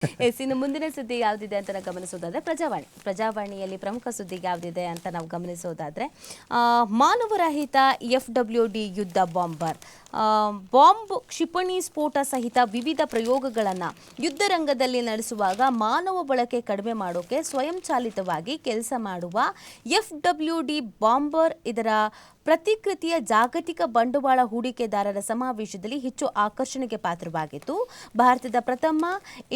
ಇನ್ನು ಮುಂದಿನ ಸುದ್ದಿ ಯಾವುದಿದೆ ಅಂತ ನಾವು ಗಮನಿಸೋದಾದ್ರೆ ಪ್ರಜಾವಾಣಿಯಲ್ಲಿ ಪ್ರಮುಖ ಸುದ್ದಿ ಯಾವುದಿದೆ ಅಂತ ನಾವು ಗಮನಿಸೋದಾದ್ರೆ ಮಾನವರಹಿತ FWD ಯುದ್ಧ ಬಾಂಬ್ ಕ್ಷಿಪಣಿ ಸ್ಫೋಟ ಸಹಿತ ವಿವಿಧ ಪ್ರಯೋಗಗಳನ್ನು ಯುದ್ಧ ರಂಗದಲ್ಲಿ ನಡೆಸುವಾಗ ಮಾನವ ಬಳಕೆ ಕಡಿಮೆ ಮಾಡೋಕೆ ಸ್ವಯಂಚಾಲಿತವಾಗಿ ಕೆಲಸ ಮಾಡುವ FWD ಬಾಂಬರ್ ಇದರ ಪ್ರತಿಕೃತಿಯ ಜಾಗತಿಕ ಬಂಡವಾಳ ಹೂಡಿಕೆದಾರರ ಸಮಾವೇಶದಲ್ಲಿ ಹೆಚ್ಚು ಆಕರ್ಷಣೆಗೆ ಪಾತ್ರವಾಗಿತ್ತು. ಭಾರತದ ಪ್ರಥಮ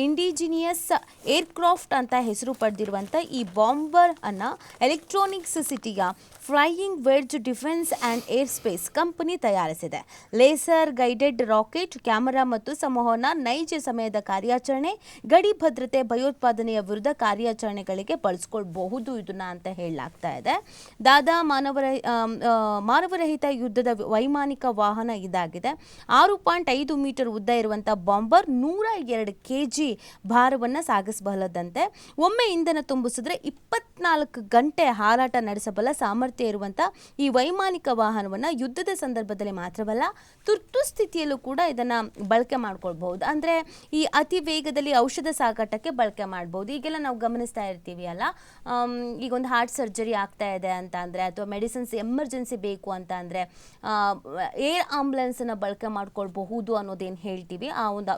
ಇಂಡಿಜಿನಿಯಸ್ ಏರ್ಕ್ರಾಫ್ಟ್ ಅಂತ ಹೆಸರು ಪಡೆದಿರುವಂಥ ಈ ಬಾಂಬರ್ ಅನ್ನ ಎಲೆಕ್ಟ್ರಾನಿಕ್ಸ್ ಸಿಟಿಯ flying wedge defence and aerospace company ತಯಾರಿಸಿದೆ. ಲೇಸರ್ ಗೈಡೆಡ್ ರಾಕೆಟ್, ಕ್ಯಾಮೆರಾ ಮತ್ತು ಸಂವಹನ, ನೈಜ ಸಮಯದ ಕಾರ್ಯಾಚರಣೆ, ಗಡಿ ಭದ್ರತೆ, ಭಯೋತ್ಪಾದನೆಯ ವಿರುದ್ಧ ಕಾರ್ಯಾಚರಣೆಗಳಿಗೆ ಬಳಸ್ಕೊಳ್ಬಹುದು ಇದನ್ನ ಅಂತ ಹೇಳಲಾಗ್ತಾ ಇದೆ. ದಾದಾ ಮಾನವರಹಿತ ಯುದ್ಧದ ವೈಮಾನಿಕ ವಾಹನ ಇದಾಗಿದೆ. 6.5 ಮೀಟರ್ ಉದ್ದ ಇರುವಂಥ ಬಾಂಬರ್ 102 kg ಭಾರವನ್ನು ಸಾಗಿಸಬಲ್ಲದಂತೆ ಒಮ್ಮೆ ಇಂಧನ ತುಂಬಿಸಿದ್ರೆ 24 ಗಂಟೆ ಹಾರಾಟ ನಡೆಸಬಲ್ಲ ಸಾಮರ್ಥ್ಯ ಇರುವಂಥ ಈ ವೈಮಾನಿಕ ವಾಹನವನ್ನು ಯುದ್ಧದ ಸಂದರ್ಭದಲ್ಲಿ ಮಾತ್ರವಲ್ಲ ತುರ್ತು ಸ್ಥಿತಿಯಲ್ಲೂ ಕೂಡ ಇದನ್ನು ಬಳಕೆ ಮಾಡ್ಕೊಳ್ಬಹುದು. ಅಂದರೆ ಈ ಅತಿ ವೇಗದಲ್ಲಿ ಔಷಧ ಸಾಗಾಟಕ್ಕೆ ಬಳಕೆ ಮಾಡ್ಬೋದು. ಈಗೆಲ್ಲ ನಾವು ಗಮನಿಸ್ತಾ ಇರ್ತೀವಿ ಅಲ್ಲ, ಈಗ ಒಂದು ಹಾರ್ಟ್ ಸರ್ಜರಿ ಆಗ್ತಾ ಇದೆ ಅಂತ ಅಂದರೆ ಅಥವಾ ಮೆಡಿಸಿನ್ಸ್ ಎಮರ್ಜೆನ್ಸಿ ಬೇಕು ಅಂತ ಅಂದರೆ ಏರ್ ಆಂಬುಲೆನ್ಸನ್ನು ಬಳಕೆ ಮಾಡ್ಕೊಳ್ಬಹುದು ಅನ್ನೋದೇನು ಹೇಳ್ತೀವಿ, ಆ ಒಂದು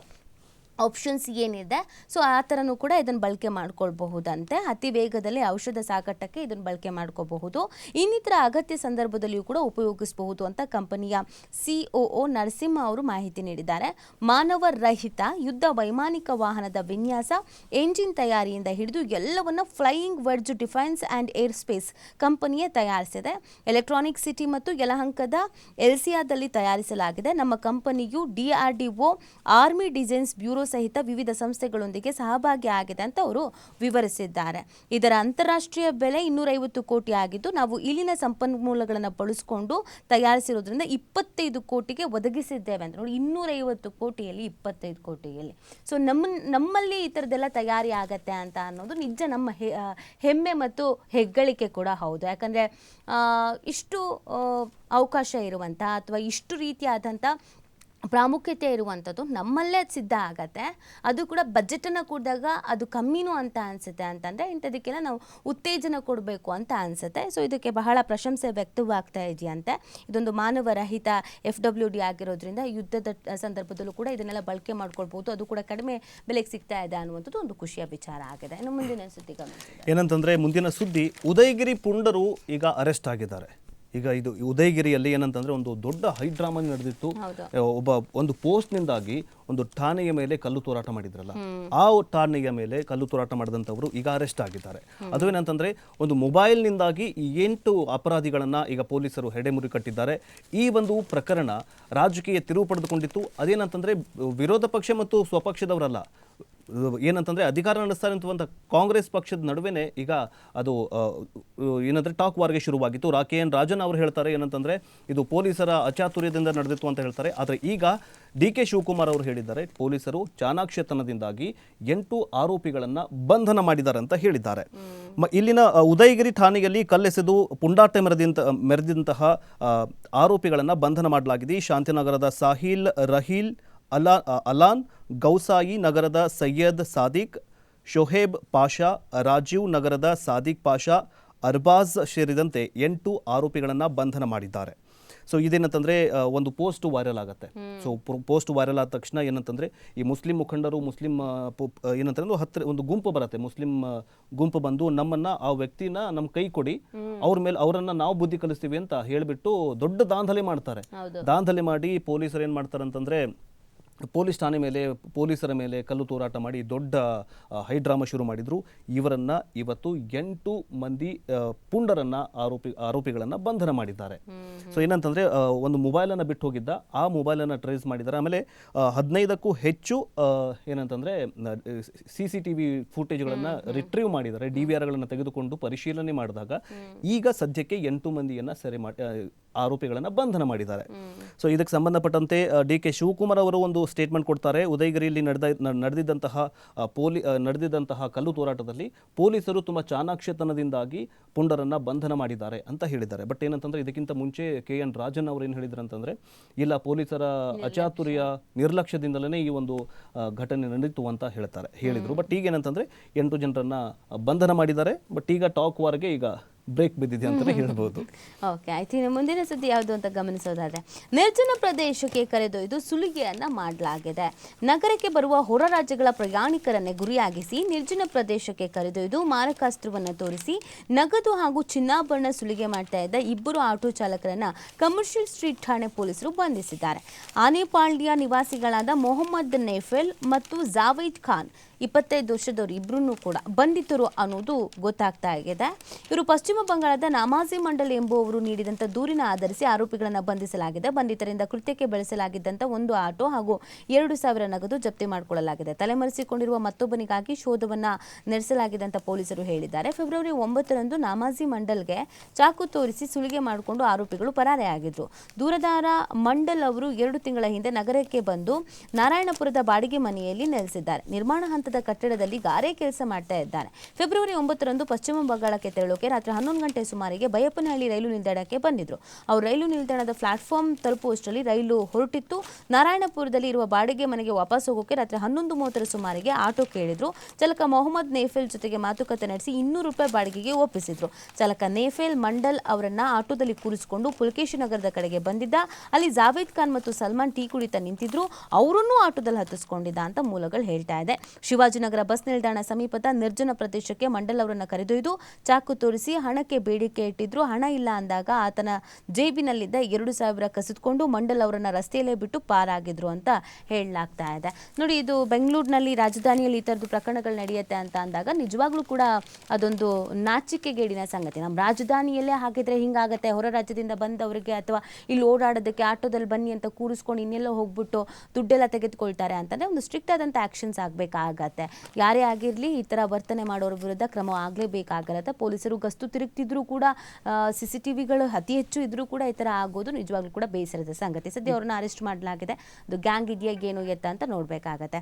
ಆಪ್ಷನ್ಸ್ ಏನಿದೆ, ಸೊ ಆ ಥರನೂ ಕೂಡ ಇದನ್ನು ಬಳಕೆ ಮಾಡ್ಕೊಳ್ಬಹುದಂತೆ. ಅತಿ ವೇಗದಲ್ಲಿ ಔಷಧ ಸಾಗಾಟಕ್ಕೆ ಇದನ್ನು ಬಳಕೆ ಮಾಡ್ಕೋಬಹುದು. ಇನ್ನಿತರ ಅಗತ್ಯ ಸಂದರ್ಭದಲ್ಲಿಯೂ ಕೂಡ ಉಪಯೋಗಿಸಬಹುದು ಅಂತ ಕಂಪನಿಯ COO ನರಸಿಂಹ ಅವರು ಮಾಹಿತಿ ನೀಡಿದ್ದಾರೆ. ಮಾನವ ರಹಿತ ಯುದ್ಧ ವೈಮಾನಿಕ ವಾಹನದ ವಿನ್ಯಾಸ, ಎಂಜಿನ್ ತಯಾರಿಯಿಂದ ಹಿಡಿದು ಎಲ್ಲವನ್ನ flying wedge defence and aerospace ಕಂಪನಿಯೇ ತಯಾರಿಸಿದೆ. ಎಲೆಕ್ಟ್ರಾನಿಕ್ ಸಿಟಿ ಮತ್ತು ಯಲಹಂಕದ ಎಲ್ಸಿಯಾದಲ್ಲಿ ತಯಾರಿಸಲಾಗಿದೆ. ನಮ್ಮ ಕಂಪನಿಯು DRDO, ಆರ್ಮಿ ಡಿಸೈನ್ಸ್ ಬ್ಯೂರೋ ಸಹಿತ ವಿವಿಧ ಸಂಸ್ಥೆಗಳೊಂದಿಗೆ ಸಹಭಾಗಿ ಆಗಿದೆ ಅಂತ ಅವರು ವಿವರಿಸಿದ್ದಾರೆ. ಇದರ ಅಂತಾರಾಷ್ಟ್ರೀಯ ಬೆಲೆ 250 ಕೋಟಿ ಆಗಿದ್ದು, ನಾವು ಇಲ್ಲಿನ ಸಂಪನ್ಮೂಲಗಳನ್ನು ಬಳಸಿಕೊಂಡು ತಯಾರಿಸಿರೋದ್ರಿಂದ 25 ಕೋಟಿಗೆ ಒದಗಿಸಿದ್ದೇವೆ ಅಂತ. ನೋಡಿ, 250 ಕೋಟಿಯಲ್ಲಿ 25 ಕೋಟಿಯಲ್ಲಿ ಸೊ ನಮ್ಮಲ್ಲಿ ಈ ಥರದ್ದೆಲ್ಲ ತಯಾರಿ ಆಗತ್ತೆ ಅಂತ ಅನ್ನೋದು ನಿಜ ನಮ್ಮ ಹೆಮ್ಮೆ ಮತ್ತು ಹೆಗ್ಗಳಿಕೆ ಕೂಡ ಹೌದು. ಯಾಕಂದರೆ ಇಷ್ಟು ಅವಕಾಶ ಇರುವಂಥ ಅಥವಾ ಇಷ್ಟು ರೀತಿಯಾದಂಥ ಪ್ರಾಮುಖ್ಯತೆ ಇರುವಂಥದ್ದು ನಮ್ಮಲ್ಲೇ ಸಿದ್ಧ ಆಗತ್ತೆ. ಅದು ಕೂಡ ಬಜೆಟನ್ನು ಕೊಡಿದಾಗ ಅದು ಕಮ್ಮಿನೂ ಅಂತ ಅನಿಸುತ್ತೆ. ಅಂತಂದರೆ ಇಂಥದಕ್ಕೆಲ್ಲ ನಾವು ಉತ್ತೇಜನ ಕೊಡಬೇಕು ಅಂತ ಅನಿಸುತ್ತೆ. ಸೊ ಇದಕ್ಕೆ ಬಹಳ ಪ್ರಶಂಸೆ ವ್ಯಕ್ತವಾಗ್ತಾ ಇದೆಯಂತೆ. ಇದೊಂದು ಮಾನವರಹಿತ FWD ಆಗಿರೋದ್ರಿಂದ ಯುದ್ಧದ ಸಂದರ್ಭದಲ್ಲೂ ಕೂಡ ಇದನ್ನೆಲ್ಲ ಬಳಕೆ ಮಾಡ್ಕೊಳ್ಬೋದು, ಅದು ಕೂಡ ಕಡಿಮೆ ಬೆಲೆಗೆ ಸಿಗ್ತಾ ಇದೆ ಅನ್ನುವಂಥದ್ದು ಒಂದು ಖುಷಿಯ ವಿಚಾರ ಆಗಿದೆ. ಇನ್ನು ಮುಂದಿನ ಸುದ್ದಿ ಏನಂತಂದರೆ, ಮುಂದಿನ ಸುದ್ದಿ, ಉದಯಗಿರಿ ಪುಂಡರು ಈಗ ಅರೆಸ್ಟ್ ಆಗಿದ್ದಾರೆ. ಈಗ ಇದು ಉದಯಗಿರಿಯಲ್ಲಿ ಏನಂತಂದ್ರೆ ಒಂದು ದೊಡ್ಡ ಹೈಡ್ರಾಮಾ ನಡೆದಿತ್ತು. ಒಂದು ಪೋಸ್ಟ್ನಿಂದಾಗಿ ಒಂದು ಠಾಣೆಯ ಮೇಲೆ ಕಲ್ಲು ತೂರಾಟ ಮಾಡಿದ್ರಲ್ಲ, ಆ ಠಾಣೆಯ ಮೇಲೆ ಕಲ್ಲು ತೂರಾಟ ಮಾಡಿದಂಥವರು ಈಗ ಅರೆಸ್ಟ್ ಆಗಿದ್ದಾರೆ. ಅದು ಏನಂತಂದ್ರೆ, ಒಂದು ಮೊಬೈಲ್ನಿಂದಾಗಿ 8 ಅಪರಾಧಿಗಳನ್ನ ಈಗ ಪೊಲೀಸರು ಹೆಡೆಮುರಿ ಕಟ್ಟಿದ್ದಾರೆ. ಈ ಒಂದು ಪ್ರಕರಣ ರಾಜಕೀಯ ತಿರುವು ಪಡೆದುಕೊಂಡಿತ್ತು. ಅದೇನಂತಂದ್ರೆ, ವಿರೋಧ ಪಕ್ಷ ಮತ್ತು ಸ್ವಪಕ್ಷದವರಲ್ಲ, ಏನಂತಂದ್ರೆ ಅಧಿಕಾರ ನಡೆಸ್ತಾರೆ ಅಂತುವಂಥ ಕಾಂಗ್ರೆಸ್ ಪಕ್ಷದ ನಡುವೆನೇ ಈಗ ಅದು ಏನಂದ್ರೆ ಟಾಕ್ ವಾರ್ಗೆ ಶುರುವಾಗಿತ್ತು. KN ರಾಜನ್ ಅವರು ಹೇಳ್ತಾರೆ ಏನಂತಂದ್ರೆ, ಇದು ಪೊಲೀಸರ ಅಚಾತುರ್ಯದಿಂದ ನಡೆದಿತ್ತು ಅಂತ ಹೇಳ್ತಾರೆ. ಆದರೆ ಈಗ DK ಶಿವಕುಮಾರ್ ಅವರು ಹೇಳಿದ್ದಾರೆ, ಪೊಲೀಸರು ಚಾಣಾಕ್ಷತನದಿಂದಾಗಿ 8 ಆರೋಪಿಗಳನ್ನ ಬಂಧನ ಮಾಡಿದ್ದಾರೆ ಅಂತ ಹೇಳಿದ್ದಾರೆ. ಇಲ್ಲಿನ ಉದಯಗಿರಿ ಠಾಣೆಯಲ್ಲಿ ಕಲ್ಲೆಸೆದು ಪುಂಡಾಟ ಮೆರೆದಂತಹ ಆರೋಪಿಗಳನ್ನ ಬಂಧನ ಮಾಡಲಾಗಿದೆ. ಶಾಂತಿನಗರದ ಸಾಹಿಲ್, ರಹೀಲ್, ಅಲಾನ್, ಗೌಸಾಯಿ ನಗರದ ಸೈಯದ್ ಸಾದಿಕ್, ಶೊಹೇಬ್ ಪಾಷಾ, ರಾಜೀವ್ ನಗರದ ಸಾದಿಕ್ ಪಾಷಾ, ಅರ್ಬಾಜ್ ಸೇರಿದಂತೆ 8 ಆರೋಪಿಗಳನ್ನು ಬಂಧನ ಮಾಡಿದ್ದಾರೆ. ಸೊ ಇದೇನಂತಂದರೆ, ಒಂದು ಪೋಸ್ಟ್ ವೈರಲ್ ಆಗುತ್ತೆ. ಸೊ ಪೋಸ್ಟ್ ವೈರಲ್ ಆದ ತಕ್ಷಣ ಏನಂತಂದರೆ, ಈ ಮುಸ್ಲಿಂ ಮುಖಂಡರು, ಏನಂತಂದ್ರೆ ಒಂದು ಗುಂಪು ಬರುತ್ತೆ, ಮುಸ್ಲಿಂ ಗುಂಪು ಬಂದು ನಮ್ಮನ್ನು, ಆ ವ್ಯಕ್ತಿನ ನಮ್ಮ ಕೈ ಕೊಡಿ, ಅವ್ರ ಮೇಲೆ ಅವರನ್ನು ನಾವು ಬುದ್ಧಿ ಕಲಿಸ್ತೀವಿ ಅಂತ ಹೇಳಿಬಿಟ್ಟು ದೊಡ್ಡ ದಾಂಧಲೆ ಮಾಡ್ತಾರೆ. ದಾಂಧಲೆ ಮಾಡಿ ಪೊಲೀಸರು ಏನು ಮಾಡ್ತಾರೆ ಅಂತಂದರೆ, ಪೊಲೀಸ್ ಠಾಣೆ ಮೇಲೆ, ಪೊಲೀಸರ ಮೇಲೆ ಕಲ್ಲು ತೂರಾಟ ಮಾಡಿ ದೊಡ್ಡ ಹೈಡ್ರಾಮಾ ಶುರು ಮಾಡಿದ್ರು. ಇವರನ್ನ ಇವತ್ತು 8 ಮಂದಿ ಪುಂಡರನ್ನ ಆರೋಪಿಗಳನ್ನ ಬಂಧನ ಮಾಡಿದ್ದಾರೆ. ಸೊ ಏನಂತಂದ್ರೆ, ಒಂದು ಮೊಬೈಲನ್ನು ಬಿಟ್ಟು ಹೋಗಿದ್ದ, ಆ ಮೊಬೈಲನ್ನು ಟ್ರೇಸ್ ಮಾಡಿದ್ದಾರೆ. ಆಮೇಲೆ 15ಕ್ಕೂ ಹೆಚ್ಚು ಏನಂತಂದ್ರೆ CCTV ಫುಟೇಜ್ಗಳನ್ನು ರಿಟ್ರೀವ್ ಮಾಡಿದ್ದಾರೆ. DVRಗಳನ್ನು ತೆಗೆದುಕೊಂಡು ಪರಿಶೀಲನೆ ಮಾಡಿದಾಗ ಈಗ ಸದ್ಯಕ್ಕೆ 8 ಮಂದಿಯನ್ನ ಆರೋಪಿಗಳನ್ನು ಬಂಧನ ಮಾಡಿದ್ದಾರೆ. ಸೊ ಇದಕ್ಕೆ ಸಂಬಂಧಪಟ್ಟಂತೆ ಡಿ ಕೆ ಶಿವಕುಮಾರ್ ಅವರು ಒಂದು ಸ್ಟೇಟ್ಮೆಂಟ್ ಕೊಡ್ತಾರೆ. ಉದಯಗಿರಿಯಲ್ಲಿ ನಡೆದಿದ್ದಂತಹ ಕಲ್ಲು ತೂರಾಟದಲ್ಲಿ ಪೊಲೀಸರು ತುಂಬ ಚಾಣಾಕ್ಷತನದಿಂದಾಗಿ ಪುಂಡರನ್ನ ಬಂಧನ ಮಾಡಿದ್ದಾರೆ ಅಂತ ಹೇಳಿದ್ದಾರೆ. ಬಟ್ ಏನಂತಂದ್ರೆ ಇದಕ್ಕಿಂತ ಮುಂಚೆ KN ರಾಜನ್ ಅವರು ಏನು ಹೇಳಿದ್ರು ಅಂತಂದ್ರೆ, ಇಲ್ಲ ಪೊಲೀಸರ ಅಚಾತುರ್ಯ ನಿರ್ಲಕ್ಷ್ಯದಿಂದಲೇ ಈ ಒಂದು ಘಟನೆ ನಡೆಯಿತು ಅಂತ ಹೇಳಿದ್ರು. ಬಟ್ ಈಗ ಏನಂತಂದ್ರೆ 8 ಜನರನ್ನ ಬಂಧನ ಮಾಡಿದ್ದಾರೆ. ಬಟ್ ಈಗ ಟಾಕ್ ವಾರ್ಗೆ ಈಗ ಬ್ರೇಕ್ ಬಿದ್ದಿದೆ ಅಂತಲೇ ಹೇಳ್ಬೋದು. ಓಕೆ, ಆಯ್ತು. ಮುಂದಿನ ಸುದ್ದಿ ಯಾವುದು ಅಂತ ಗಮನಿಸೋದಾದ್ರೆ, ನಿರ್ಜನ ಪ್ರದೇಶಕ್ಕೆ ಕರೆದೊಯ್ದು ಸುಲಿಗೆಯನ್ನ ಮಾಡಲಾಗಿದೆ. ನಗರಕ್ಕೆ ಬರುವ ಹೊರ ರಾಜ್ಯಗಳ ಪ್ರಯಾಣಿಕರನ್ನೇ ಗುರಿಯಾಗಿಸಿ ನಿರ್ಜನ ಪ್ರದೇಶಕ್ಕೆ ಕರೆದೊಯ್ದು ಮಾರಕಾಸ್ತ್ರವನ್ನು ತೋರಿಸಿ ನಗದು ಹಾಗೂ ಚಿನ್ನಾಭರಣ ಸುಲಿಗೆ ಮಾಡ್ತಾ ಇದ್ದ 2 ಆಟೋ ಚಾಲಕರನ್ನ ಕಮರ್ಷಿಯಲ್ ಸ್ಟ್ರೀಟ್ ಠಾಣೆ ಪೊಲೀಸರು ಬಂಧಿಸಿದ್ದಾರೆ. ಆನೆಪಾಳ್ಯ ನಿವಾಸಿಗಳಾದ ಮೊಹಮ್ಮದ್ ನೇಫೆಲ್ ಮತ್ತು ಜಾವೇದ್ ಖಾನ್ 25 ವರ್ಷದವರು ಇಬ್ಬರೂ ಕೂಡ ಬಂಧಿತರು ಅನ್ನೋದು ಗೊತ್ತಾಗ್ತಾ ಇದೆ. ಇವರು ಪಶ್ಚಿಮ ಬಂಗಾಳದ ನಮಾಜಿ ಮಂಡಲ್ ಎಂಬುವವರು ನೀಡಿದಂಥ ದೂರಿನ ಆಧರಿಸಿ ಆರೋಪಿಗಳನ್ನು ಬಂಧಿಸಲಾಗಿದೆ. ಬಂಧಿತರಿಂದ ಕೃತ್ಯಕ್ಕೆ ಬಳಸಲಾಗಿದ್ದಂಥ 1 ಆಟೋ ಹಾಗೂ 2,000 ನಗದು ಜಪ್ತಿ ಮಾಡಿಕೊಳ್ಳಲಾಗಿದೆ. ತಲೆಮರೆಸಿಕೊಂಡಿರುವ ಮತ್ತೊಬ್ಬನಿಗಾಗಿ ಶೋಧವನ್ನ ನಡೆಸಲಾಗಿದೆ ಅಂತ ಪೊಲೀಸರು ಹೇಳಿದ್ದಾರೆ. ಫೆಬ್ರವರಿ 9ರಂದು ನಮಾಜಿ ಮಂಡಲ್ಗೆ ಚಾಕು ತೋರಿಸಿ ಸುಲಿಗೆ ಮಾಡಿಕೊಂಡು ಆರೋಪಿಗಳು ಪರಾರಿಯಾಗಿದ್ರು. ದೂರದಾರ ಮಂಡಲ್ ಅವರು 2 ತಿಂಗಳ ಹಿಂದೆ ನಗರಕ್ಕೆ ಬಂದು ನಾರಾಯಣಪುರದ ಬಾಡಿಗೆ ಮನೆಯಲ್ಲಿ ನೆಲೆಸಿದ್ದಾರೆ. ನಿರ್ಮಾಣ ಹಂತದ ಕಟ್ಟಡದಲ್ಲಿ ಗಾರೆ ಕೆಲಸ ಮಾಡ್ತಾ ಇದ್ದಾನೆ. ಫೆಬ್ರವರಿ 9ರಂದು ಪಶ್ಚಿಮ ಬಂಗಾಳಕ್ಕೆ ತೆರಳೋಕೆ ರಾತ್ರಿ 11 ಗಂಟೆ ಸುಮಾರಿಗೆ ಬೈಯಪ್ಪನಹಳ್ಳಿ ರೈಲು ನಿಲ್ದಾಣಕ್ಕೆ ಬಂದಿದ್ರು. ಅವರು ರೈಲು ನಿಲ್ದಾಣದ ಪ್ಲಾಟ್ಫಾರ್ಮ್ ತಲುಪುವಷ್ಟರಲ್ಲಿ ರೈಲು ಹೊರಟಿತ್ತು. ನಾರಾಯಣಪುರದಲ್ಲಿ ಇರುವ ಬಾಡಿಗೆ ಮನೆಗೆ ವಾಪಸ್ ಹೋಗೋಕೆ ರಾತ್ರಿ 11:30 ಸುಮಾರಿಗೆ ಆಟೋ ಕೇಳಿದ್ರು. ಚಾಲಕ ಮೊಹಮ್ಮದ್ ನೇಫೆಲ್ ಜೊತೆಗೆ ಮಾತುಕತೆ ನಡೆಸಿ 200 ರೂಪಾಯಿ ಬಾಡಿಗೆಗೆ ಒಪ್ಪಿಸಿದ್ರು. ಚಾಲಕ ನೇಫೆಲ್ ಮಂಡಲ್ ಅವರನ್ನ ಆಟೋದಲ್ಲಿ ಕೂರಿಸಿಕೊಂಡು ಪುಲಕೇಶಿ ನಗರದ ಕಡೆಗೆ ಬಂದಿದ್ದ. ಅಲ್ಲಿ ಜಾವೇದ್ ಖಾನ್ ಮತ್ತು ಸಲ್ಮಾನ್ ಟೀ ಕುಡಿತಾ ನಿಂತಿದ್ರು. ಅವರನ್ನೂ ಆಟೋದಲ್ಲಿ ಹತ್ತಿಸ್ಕೊಂಡಿದ್ದ ಅಂತ ಮೂಲಗಳು ಹೇಳ್ತಾ ಇದೆ. ಶಿವಾಜಿನಗರ ಬಸ್ ನಿಲ್ದಾಣ ಸಮೀಪದ ನಿರ್ಜನ ಪ್ರದೇಶಕ್ಕೆ ಮಂಡಲ್ ಅವರನ್ನ ಕರೆದೊಯ್ದು ಚಾಕು ತೋರಿಸಿ ಹಣಕ್ಕೆ ಬೇಡಿಕೆ ಇಟ್ಟಿದ್ರು. ಹಣ ಇಲ್ಲ ಅಂದಾಗ ಆತನ ಜೇಬಿನಲ್ಲಿದ್ದ 2,000 ಕಸಿದುಕೊಂಡು ಮಂಡಲ್ ಅವರನ್ನ ರಸ್ತೆಯಲ್ಲೇ ಬಿಟ್ಟು ಪಾರಾಗಿದ್ರು ಅಂತ ಹೇಳಲಾಗ್ತಾ ಇದೆ. ನೋಡಿ, ಇದು ಬೆಂಗಳೂರಿನಲ್ಲಿ ರಾಜಧಾನಿಯಲ್ಲಿ ಈ ಥರದ್ದು ಪ್ರಕರಣಗಳು ನಡೆಯುತ್ತೆ ಅಂತ ಅಂದಾಗ ನಿಜವಾಗ್ಲೂ ಕೂಡ ಅದೊಂದು ನಾಚಿಕೆಗೇಡಿನ ಸಂಗತಿ. ನಮ್ಮ ರಾಜಧಾನಿಯಲ್ಲೇ ಹಾಗಿದ್ರೆ ಹಿಂಗಾಗತ್ತೆ. ಹೊರ ರಾಜ್ಯದಿಂದ ಬಂದವರಿಗೆ ಅಥವಾ ಇಲ್ಲಿ ಓಡಾಡೋದಕ್ಕೆ ಆಟೋದಲ್ಲಿ ಬನ್ನಿ ಅಂತ ಕೂರಿಸ್ಕೊಂಡು ಇನ್ನೆಲ್ಲೋ ಹೋಗ್ಬಿಟ್ಟು ದುಡ್ಡೆಲ್ಲ ತೆಗೆದುಕೊಳ್ತಾರೆ ಅಂತಂದರೆ ಒಂದು ಸ್ಟ್ರಿಕ್ಟ್ ಆದಂಥ ಆ್ಯಕ್ಷನ್ಸ್ ಆಗಬೇಕಾಗತ್ತೆ. ಯಾರೇ ಆಗಿರಲಿ ಈ ಥರ ವರ್ತನೆ ಮಾಡೋರ ವಿರುದ್ಧ ಕ್ರಮ ಆಗಲೇಬೇಕಾಗತ್ತೆ. ಪೊಲೀಸರು ಗಸ್ತು ತಿರುಗ್ತಿದ್ರು ಕೂಡ, CCTVಗಳು ಅತಿ ಹೆಚ್ಚು ಇದ್ರೂ ಕೂಡ ಈ ಥರ ಆಗೋದು ನಿಜವಾಗ್ಲೂ ಕೂಡ ಬೇಸರದ ಸಂಗತಿ. ಸದ್ಯ ಅವ್ರನ್ನ ಅರೆಸ್ಟ್ ಮಾಡಲಾಗಿದೆ. ಅದು ಗ್ಯಾಂಗ್ ಇದೆಯಾ ಏನು ಎತ್ತ ಅಂತ ನೋಡಬೇಕಾಗತ್ತೆ.